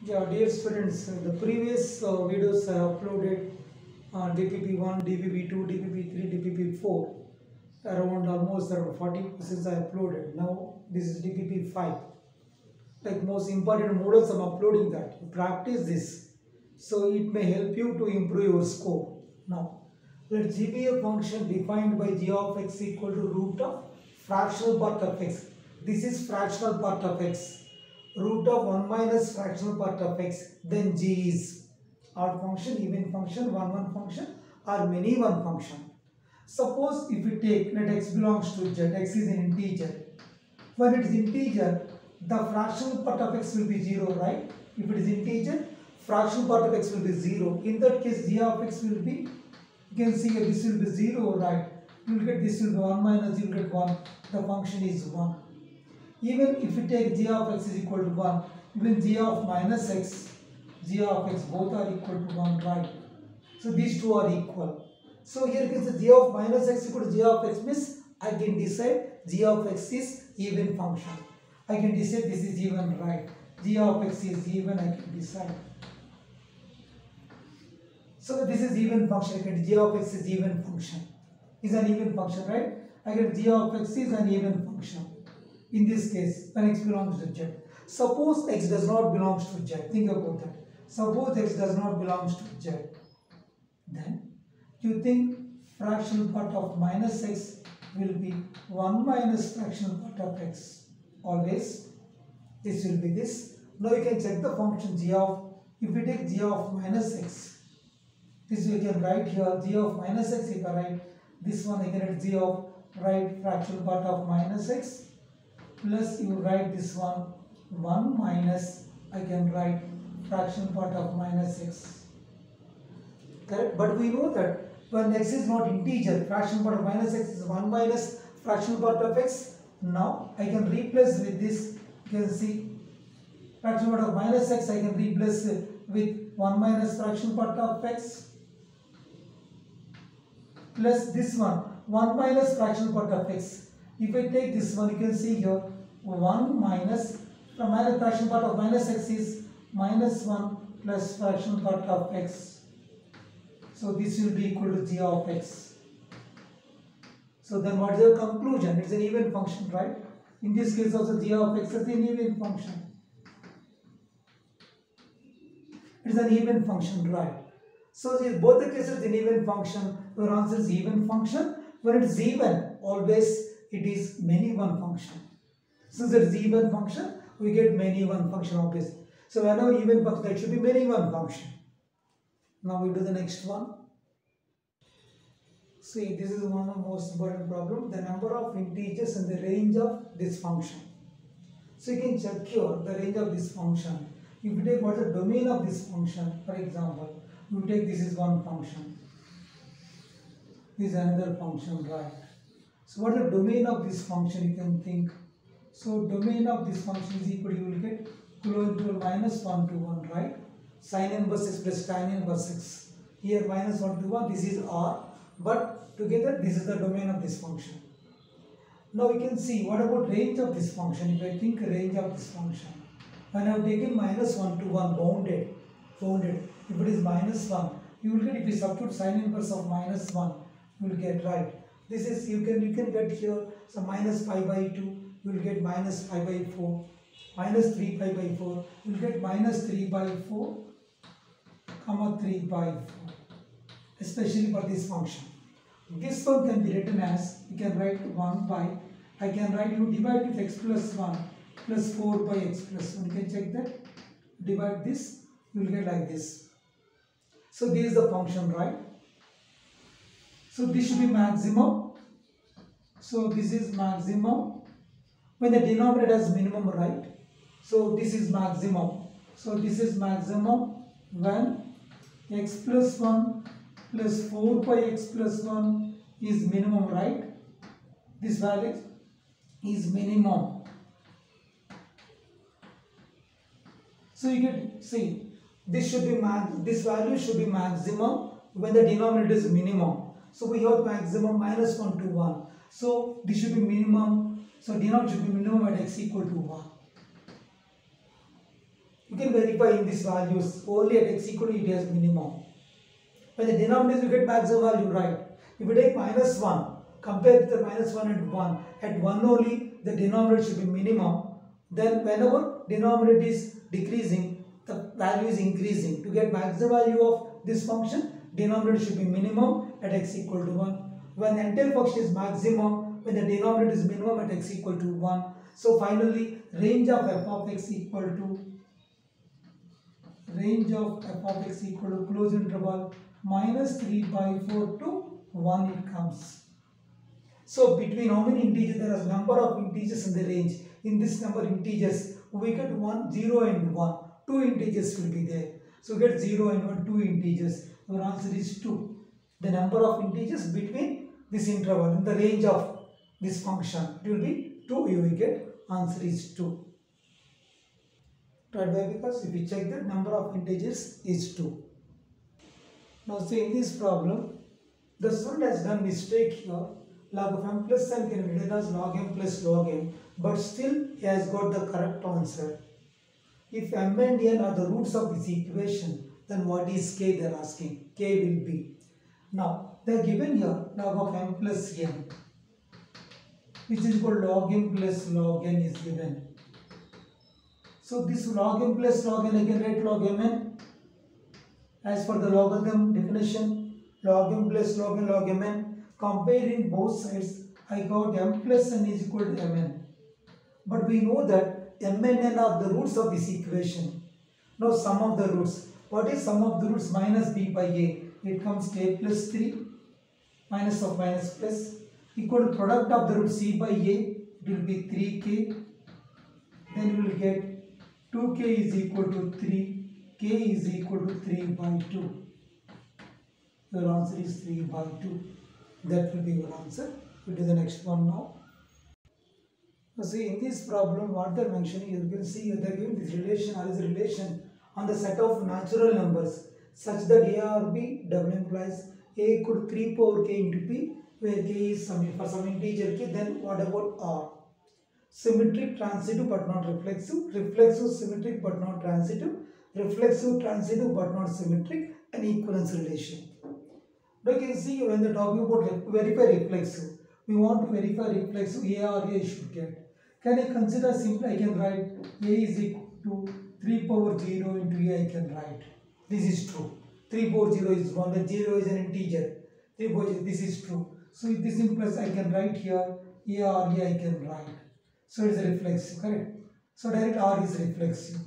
Yeah, dear students, the previous videos I uploaded on DPP1, DPP2, DPP3, DPP4, around almost around 40 questions I uploaded. Now this is DPP5. Like most important models, I'm uploading that. Practice this, so it may help you to improve your score. Now, let G be a function defined by g of x equal to root of fractional part of x. This is fractional part of x. Root of 1 minus fractional part of x, then g is odd function, even function, one function, or many one function. Suppose if we take, let x belongs to z, x is an integer. When it is integer, the fractional part of x will be 0, right? If it is integer, fractional part of x will be 0. In that case, g of x will be, you can see here, this will be 0, right? You will get this will be 1 minus, you will get 1. The function is 1. Even if you take g of x is equal to 1, even g of minus x, g of x both are equal to 1, right? So these two are equal. So here you can say g of minus x equal to g of x means I can decide g of x is even function. I can decide this is even, right? G of x is even, I can decide. So this is even function. I can g of x is even function. Is an even function, right? I get g of x is an even function. In this case, when x belongs to z. Suppose x does not belong to z. Think about that. Suppose x does not belong to z. Then you think fractional part of minus x will be 1 minus fractional part of x. Always this will be this. Now you can check the function g of, if we take g of minus x, this we can write here g of minus x, if I write this one, I can write g of, right, fractional part of minus x, plus you write this one 1 minus, I can write fractional part of minus x. Correct? But we know that when x is not integer, fractional part of minus x is 1 minus fractional part of x. Now I can replace with this, you can see fractional part of minus x, I can replace with 1 minus fractional part of x plus this one 1 minus fractional part of x. If I take this one, you can see here 1 minus, from minus fractional part of minus x is minus 1 plus fractional part of x. So this will be equal to g of x. So then what is the conclusion? It's an even function, right? In this case also g of x is an even function. It's an even function, right? So in both the cases an even function, your answer is even function. When it is even, always it is many one function. Since it is even function, we get many one function obviously. So whenever even function, that should be many one function. Now we do the next one. See, this is one of the most important problem, the number of integers and the range of this function. So you can check here the range of this function. If you take what is the domain of this function, for example, you take this is one function, this is another function, right? So what is the domain of this function, you can think. So domain of this function is equal, you will get closed minus 1 to 1, right? Sin inverse x plus tan inverse x. Here minus 1 to 1, this is r, but together this is the domain of this function. Now we can see what about range of this function. If I think range of this function, when I have taken minus 1 to 1 bounded, if it is minus 1, you will get, if you substitute sin inverse of minus 1, you will get, right. This is, you can get here, so minus pi by 2, you will get minus pi by 4, minus 3 pi by 4, you will get minus 3 by 4, comma 3 by 4, especially for this function. This one can be written as, you can write 1 by, I can write, you divide with x plus 1 plus 4 by x plus 1, you can check that, divide this, you will get like this. So this is the function, right? So this should be maximum. So this is maximum when the denominator has minimum, right? So this is maximum. So this is maximum when x plus 1 plus 4 by x plus 1 is minimum, right? This value is minimum. So you get, see, this should be this value should be maximum when the denominator is minimum. So we have maximum minus 1 to 1. So this should be minimum. So denominator should be minimum at x equal to 1. You can verify in these values only at x equal to it has minimum. When the denominator you get maximum value, right? If you take minus 1, compare with the minus 1 and 1, at 1 only the denominator should be minimum. Then whenever denominator is decreasing, the value is increasing. To get maximum value of this function, denominator should be minimum at x equal to 1. When the entire function is maximum, when the denominator is minimum at x equal to 1. So finally, range of f of x equal to closed interval minus 3 by 4 to 1 it comes. So between how many integers? There is number of integers in the range. In this number integers, we get 1, 0 and 1. 2 integers will be there. So we get 0 and 1, 2 integers. Your answer is 2. The number of integers between this interval in the range of this function, it will be 2. You will get answer is 2. Right? Why? Because if you check the number of integers is 2. Now see in this problem, the student has done mistake here. Log of m plus n can be written as log m plus log n, but still he has got the correct answer. If m and n are the roots of this equation, then what is k they are asking? K will be. Now they are given here log of m plus n, which is called log m plus log n is given. So this log m plus log n, I can write log mn as per the logarithm definition. Log m plus log mn. Comparing both sides, I got m plus n is equal to mn. But we know that m and n are the roots of this equation. Now sum of the roots. What is sum of the roots? Minus b by a. It comes k plus 3 minus of minus plus equal to product of the root c by a. It will be 3k. Then we will get 2k is equal to 3. K is equal to 3 by 2. Your answer is 3 by 2. That will be your answer. We'll do the next one now. Now see in this problem what they are mentioning, you can see they are giving this relation or this relation on the set of natural numbers such that a or b double implies a equal to 3 power k into p, where k is for some integer k. Then what about r? Symmetric, transitive but not reflexive, reflexive, symmetric but not transitive, reflexive, transitive but not symmetric, and equivalence relation. Now you can see when they are talking about verify reflexive, we want to verify reflexive, a or a should get. Can I consider simply I can write a is equal to 3 power 0 into a, I can write. This is true. 3 power 0 is 1, and 0 is an integer. 3 power 0, this is true. So if this implies I can write here a or a, I can write. So it is a reflexive, correct? So direct r is reflexive.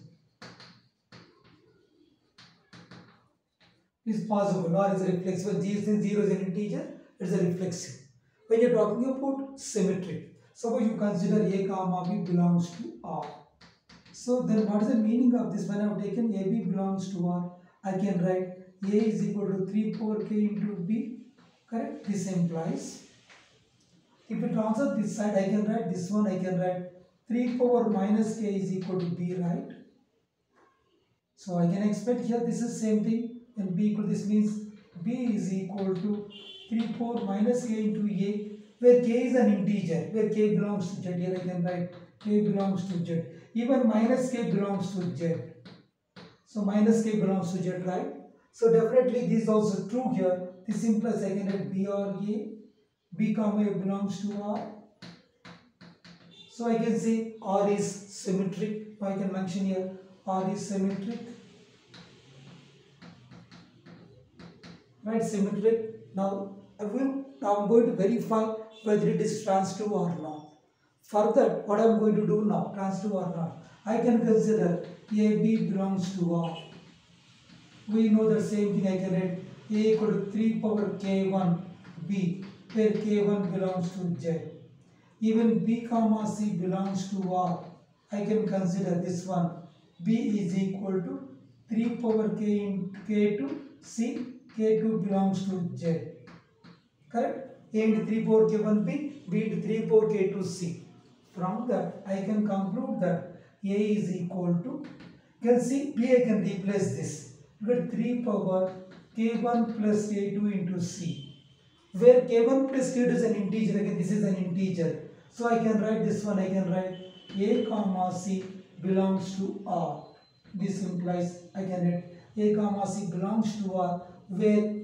It is possible. R is a reflexive. When 0 is an integer, it is a reflexive. When you are talking about symmetric, suppose you consider a comma b belongs to R. So then what is the meaning of this? When I have taken a b belongs to R, I can write a is equal to 3 power k into b. Correct? This implies, if you transfer this side, I can write this one, I can write 3 power minus k is equal to b, right? So I can expect here this is same thing. When b equal, this means b is equal to 3 power minus k into a, where k is an integer, where k belongs to z. Here I can write k belongs to z. Even minus k belongs to z. So minus k belongs to z, right? So definitely this is also true here. This implies I can write b or a, b comma a belongs to r. So I can say r is symmetric. I can mention here r is symmetric. Right, symmetric. Now I'm going to verify whether it is transitive or not. For that, what I'm going to do now, transitive or not, I can consider AB belongs to R. We know the same thing. I can write A equal to 3 power K1 B, where K1 belongs to Z. Even B comma C belongs to R. I can consider this one. B is equal to 3 power K into K to C. K2 belongs to Z. Correct? A into 3 power K1 B, B into 3 power K2 C. From that, I can conclude that A is equal to, you can see B, I can replace this. You get 3 power K1 plus K2 into C. Where K1 plus K2 is an integer, again this is an integer. So I can write this one, I can write A comma C belongs to R. This implies I can write A comma C belongs to R, where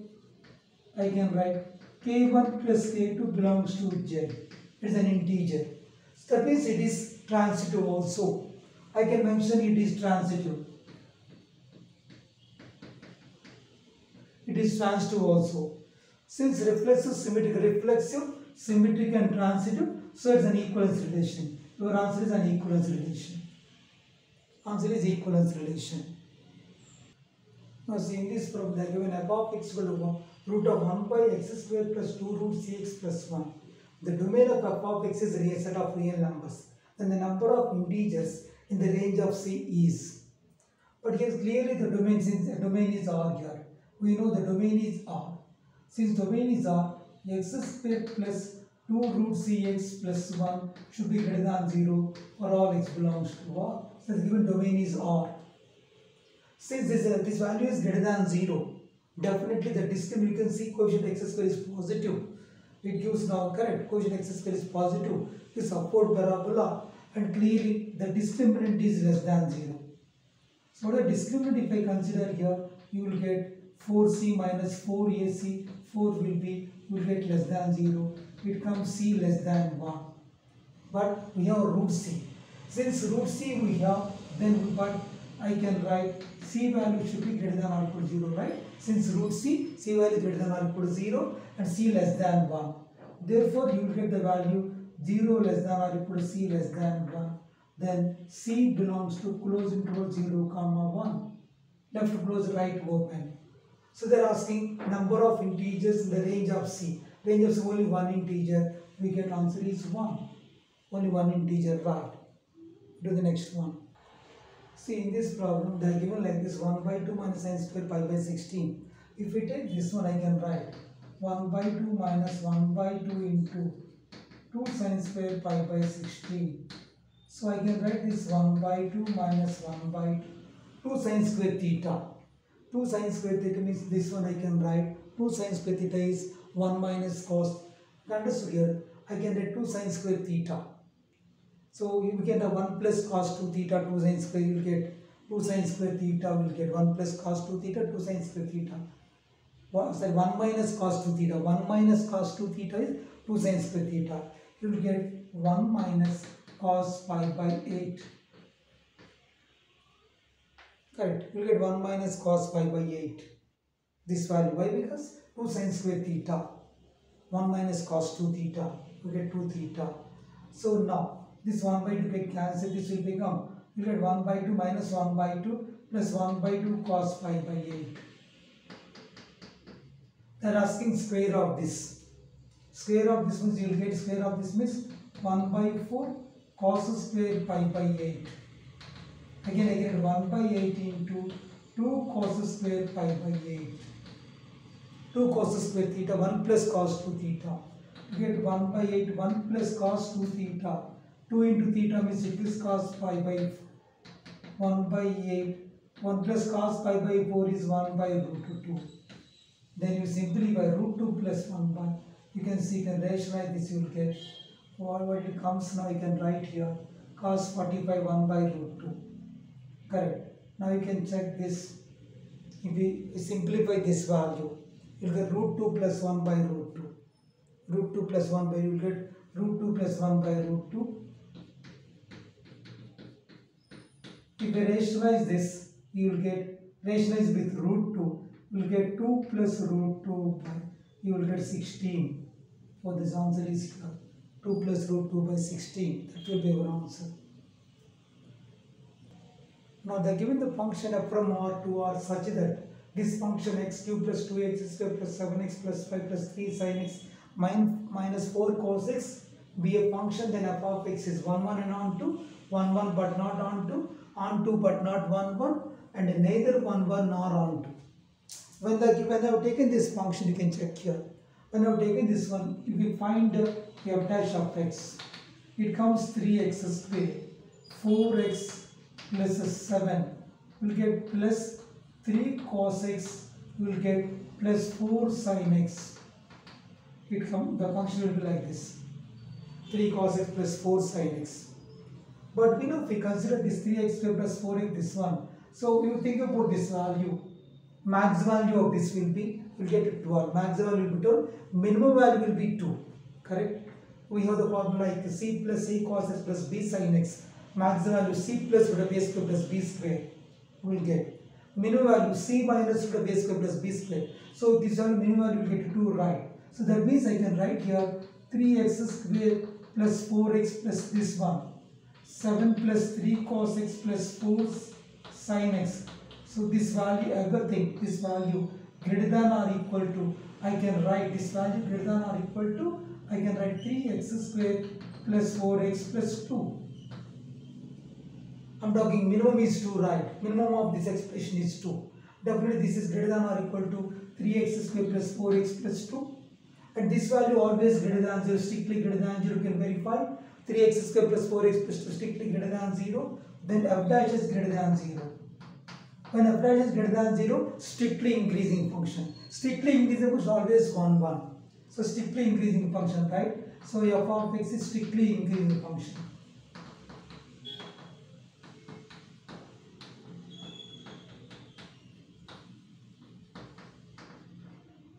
I can write K1 plus K2 belongs to Z. It's an integer. So that means it is transitive also. I can mention it is transitive. It is transitive also. Since reflexive, symmetric and transitive, so it's an equivalence relation. Your answer is an equivalence relation. Answer is equivalence relation. Now see, in this problem, they are given f of x equal to root of 1 by x square plus 2 root cx plus 1. The domain of f of x is a set of real numbers. Then the number of integers in the range of C is. But here clearly the domain, since the domain is R here, we know the domain is R. Since domain is R, x square plus 2 root cx plus 1 should be greater than 0 for all x belongs to R. So the given domain is R. Since this value is greater than 0, definitely the discriminant, you can see coefficient x square is positive. It gives now correct, coefficient x square is positive, is upward parabola, and clearly the discriminant is less than 0. So the discriminant, if I consider here, you will get 4c minus 4ac, 4 will be, you will get less than 0, it comes c less than 1. But we have root c. Since root c we have, then but I can write c value should be greater than or equal to 0, right? Since root c value is greater than or equal to 0 and c less than 1. Therefore, you will get the value 0 less than or equal to c less than 1. Then c belongs to close interval 0 comma 1. Left close, right open. So they are asking number of integers in the range of c. Range of c only one integer. We get answer is 1. Only one integer, right? Do the next one. See, in this problem, they are given like this 1 by 2 minus sin square pi by 16. If we take this one, I can write 1 by 2 minus 1 by 2 into 2 sin square pi by 16. So I can write this 1 by 2 minus 1 by 2 sin square theta. 2 sin square theta means this one I can write 2 sin square theta is 1 minus cos. Understood here? I can write 2 sin square theta. So you get a 1 plus cos 2 theta, 2 sin square, you will get 2 sin square theta, will get 1 plus cos 2 theta, 2 sin square theta. 1 minus cos 2 theta, 1 minus cos 2 theta is 2 sin square theta. You will get 1 minus cos pi by 8. Correct. You will get 1 minus cos pi by 8. This value. Why? Because 2 sin square theta. 1 minus cos 2 theta. You get 2 theta. So now, this 1 by 2 get cancelled. This will become, you get 1 by 2 minus 1 by 2 plus 1 by 2 cos pi by 8. They are asking square of this. Square of this means you will get square of this means 1 by 4 cos square pi by 8. Again I get 1 by 8 into 2 cos square pi by 8. 2 cos square theta, 1 plus cos 2 theta. You get 1 by 8, 1 plus cos 2 theta. 2 into theta means it is cos pi by 1 by 8. 1 plus cos pi by 4 is 1 by root 2. Then you simplify root 2 plus 1 by, you can see, you can rationalize this, you will get what it comes now, you can write here cos 45 1 by root 2. Correct. Now you can check this. If we simplify this value, you will get root 2 plus 1 by root 2. Root 2 plus 1 by, you will get root 2 plus 1 by root 2. If we rationalize this, you will get, rationalize with root 2, you will get 2 plus root 2 by, you will get 16. For this answer is here. 2 plus root 2 by 16. That will be our answer. Now they are given the function f from R to R such that this function x cube plus 2x square plus 7x plus 5 plus 3 sin x minus 4 cos x be a function, then f of x is 1 1 and onto 1 1 but not onto but not 1 1 and neither 1 1 nor onto. When I have taken this function, you can check here. When I have taken this one, if we find f dash of x, it comes 3x square, 4x plus 7, we will get plus 3 cos x, we will get plus 4 sin x. The function will be like this, 3 cos x plus 4 sin x. But we know if we consider this 3x square plus 4x, this one, So you think about this value. Max value of this will be, we'll get to 12. Max value will be 12. Minimum value will be 2. Correct? We have the formula like c plus a cos x plus b sin x. Max value c plus root of a square plus b square. We will get. Minimum value c minus root of a square plus b square. So this one minimum value will get to 2, right? So that means I can write here 3x square plus 4x plus this one. 7 plus 3 cos x plus 4 sin x. So this value, everything, this value greater than or equal to, I can write this value greater than or equal to, I can write 3x square plus 4x plus 2. I'm talking minimum is 2, right? Minimum of this expression is 2. Definitely this is greater than or equal to 3x square plus 4x plus 2. And this value always greater than 0, strictly greater than 0, you can verify. 3x square plus 4x plus 2 strictly greater than 0. Then f dash is greater than 0. When f dash is greater than 0, strictly increasing function. Strictly increasing function is always 1, 1. So strictly increasing function, right? So f of x is strictly increasing function.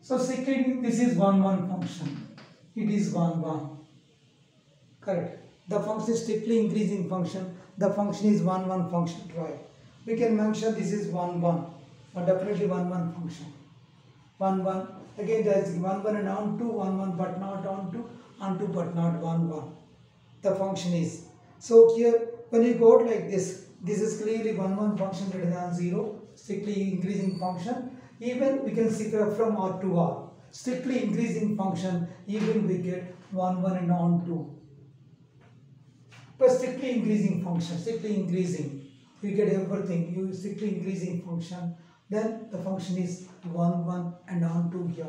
So second, this is 1, 1 function. It is 1, 1. Correct. The function is strictly increasing function. The function is 1, 1 function, right? We can mention this is 1, 1. But definitely 1, 1 function. 1, 1. Again, there is 1, 1 and on 2, 1, 1 but not on 2 but not 1, 1. The function is. So here, when you go out like this is clearly 1, 1 function greater than 0, strictly increasing function. Even we can see from R to R. Strictly increasing function, even we get 1, 1 and on 2. But strictly increasing function, strictly increasing, you get everything. You strictly increasing function, then the function is 1, 1 and on 2 here.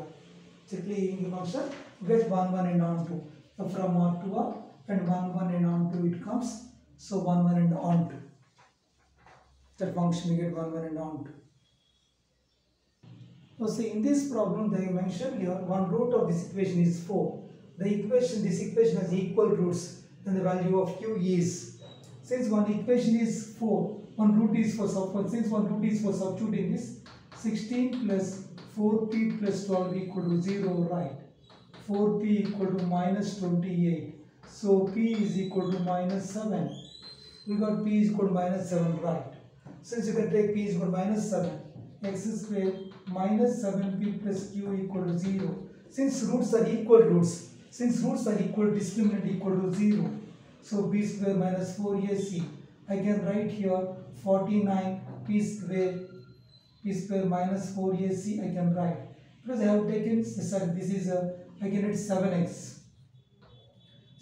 Strictly increasing function, get 1, 1 and on 2. So from R to R and 1, 1 and on 2 it comes. So 1, 1 and on 2. That function we get 1, 1 and on 2. Now see, in this problem they mentioned here one root of this equation is 4. This equation has equal roots. Then the value of q is, since one equation is 4, one root is for substituting this, 16 plus 4p plus 12 equal to 0, right? 4p equal to minus 28. So p is equal to minus 7. We got p is equal to minus 7, right? Since you can take p is equal to minus 7, x square minus 7p plus q equal to 0. Since roots are equal roots, discriminant equal to 0. So b square minus 4ac. I can write here 49 p square minus 4ac I can write. Because I have taken, I can write 7x.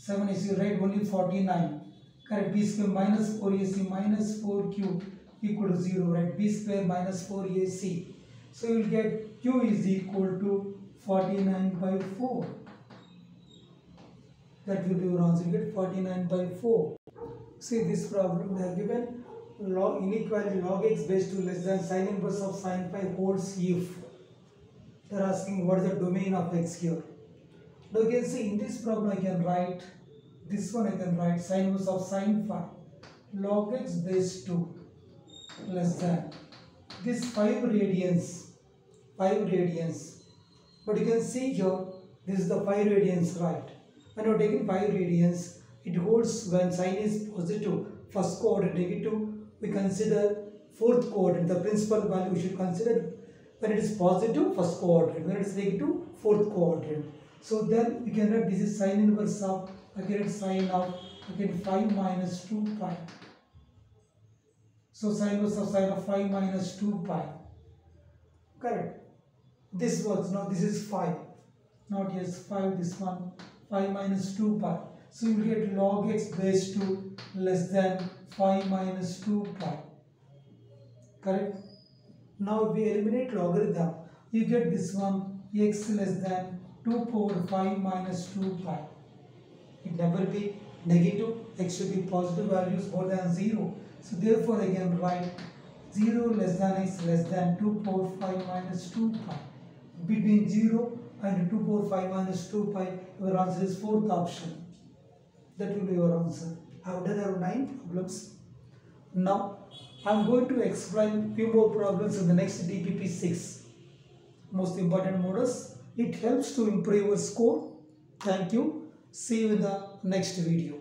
7x, you write only 49. Correct, b square minus 4ac minus 4q equal to 0, right? b square minus 4ac. So you will get q is equal to 49 by 4. That will be your answer. You get 49 by 4. See this problem, they are given inequality log x base 2 less than sin inverse of sin phi holds if. They are asking what is the domain of x here. Now you can see in this problem I can write, this one I can write sin inverse of sin phi log x base 2 less than this 5 radians. But you can see here, this is the 5 radians, right? When you are taking 5 radians, it holds when sign is positive, first coordinate, negative, we consider fourth coordinate. The principal value we should consider when it is positive, first coordinate, when it is negative, fourth coordinate. So then we can write this is sin inverse of, I can write sin of, 5 minus 2 pi. So sin inverse of sin of 5 minus 2 pi. Correct. This works. Now this is 5. Not yes 5, this one 5 minus 2 pi. So you get log x base 2 less than 5 minus 2 pi. Correct. Now if we eliminate logarithm, you get this one x less than 2 power 5 minus 2 pi. It never be negative, x should be positive values more than 0. So therefore I can write 0 less than x less than 2 power 5 minus 2 pi. Between 0 and 2 power 5 minus 2 pi, your answer is fourth option. That will be your answer. I have done around 9 problems. Now I'm going to explain few more problems in the next DPP 6. Most important modus. It helps to improve your score. Thank you. See you in the next video.